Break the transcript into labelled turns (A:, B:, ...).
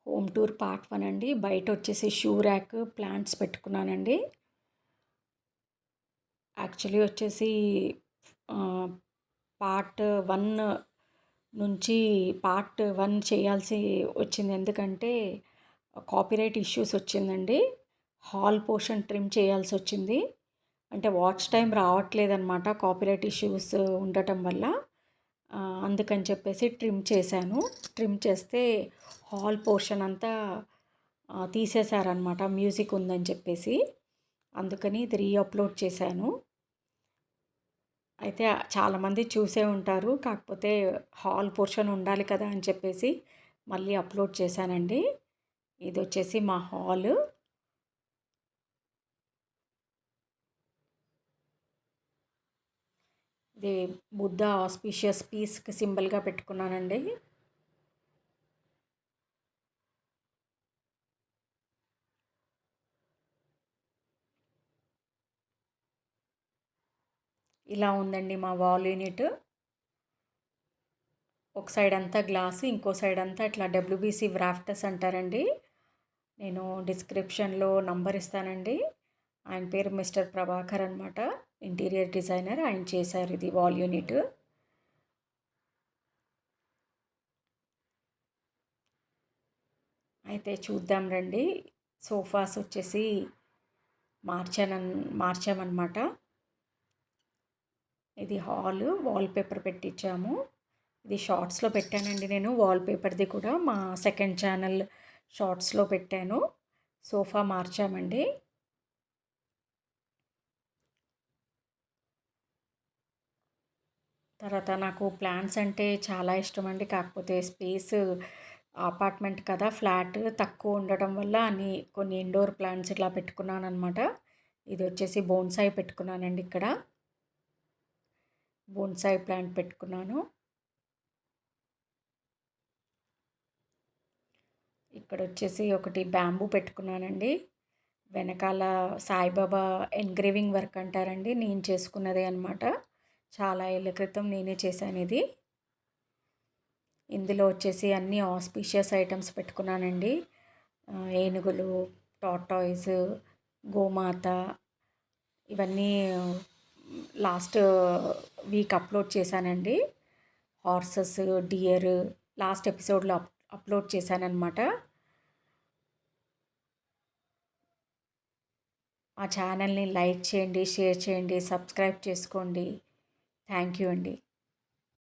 A: Home tour part 1 అండి. బయట వచ్చేసి షూ ర్యాక్, ప్లాంట్స్ పెట్టుకున్నానండి. యాక్చువల్లీ వచ్చేసి పార్ట్ 1 నుంచి పార్ట్ 1 చేయాల్సి వచ్చింది. ఎందుకంటే కాపీరైట్ ఇష్యూస్ వచ్చిందండి. హాల్ పోర్షన్ ట్రిమ్ చేయాల్సి వచ్చింది. అంటే వాచ్ టైం రావట్లేదన్నమాట కాపీరైట్ ఇష్యూస్ ఉండటం వల్ల. అందుకని చెప్పేసి ట్రిమ్ చేశాను. ట్రిమ్ చేస్తే హాల్ పోర్షన్ అంతా తీసేశారనమాట మ్యూజిక్ ఉందని చెప్పేసి. అందుకని ఇది రీఅప్లోడ్ చేశాను. అయితే చాలామంది చూసే ఉంటారు, కాకపోతే హాల్ పోర్షన్ ఉండాలి కదా అని చెప్పేసి మళ్ళీ అప్లోడ్ చేశానండి. ఇది వచ్చేసి మా హాల్. ఇది బుద్ధ ఆస్పీషియస్ పీస్కి సింబల్గా పెట్టుకున్నానండి. ఇలా ఉందండి మా వాల్ యూనిట్. ఒక సైడ్ అంతా గ్లాసు, ఇంకో సైడ్ అంతా ఇట్లా డబ్ల్యూబీసీ రాఫ్టర్స్ అంటారండి. నేను డిస్క్రిప్షన్లో నంబర్ ఇస్తానండి. ఆయన పేరు మిస్టర్ ప్రభాకర్ అనమాట, ఇంటీరియర్ డిజైనర్. ఆయన చేశారు ఇది వాల్ యూనిట్. అయితే చూద్దాం రండి. సోఫాస్ వచ్చేసి మార్చామన్నమాట. ఇది హాల్, వాల్పేపర్ పెట్టించాము. ఇది షార్ట్స్లో పెట్టానండి నేను. వాల్పేపర్ది కూడా మా సెకండ్ ఛానల్ షార్ట్స్లో పెట్టాను. సోఫా మార్చామండి. తర్వాత నాకు ప్లాంట్స్ అంటే చాలా ఇష్టం అండి. కాకపోతే స్పేస్ అపార్ట్మెంట్ కదా, ఫ్లాట్ తక్కువ ఉండటం వల్ల కొన్ని ఇండోర్ ప్లాంట్స్ ఇట్లా పెట్టుకున్నాను అనమాట. ఇది వచ్చేసి బోన్సాయి పెట్టుకున్నానండి. ఇక్కడ బోన్సాయి ప్లాంట్ పెట్టుకున్నాను. ఇక్కడ వచ్చేసి ఒకటి బ్యాంబూ పెట్టుకున్నానండి. వెనకాల సాయిబాబా ఎంగ్రేవింగ్ వర్క్ అంటారండి, నేను చేసుకున్నదే అనమాట. చాలా ఏళ్ళ క్రితం నేనే చేశాను ఇది. ఇందులో వచ్చేసి అన్ని ఆస్పీషియస్ ఐటమ్స్ పెట్టుకున్నానండి. ఏనుగులు, టార్టాయిస్, గోమాత, ఇవన్నీ లాస్ట్ వీక్ అప్లోడ్ చేశానండి. హార్సెస్, డియర్ లాస్ట్ ఎపిసోడ్లో అప్లోడ్ చేశానన్నమాట. మా ఛానల్ని లైక్ చేయండి, షేర్ చేయండి, సబ్స్క్రైబ్ చేసుకోండి. థ్యాంక్ యూ అండి.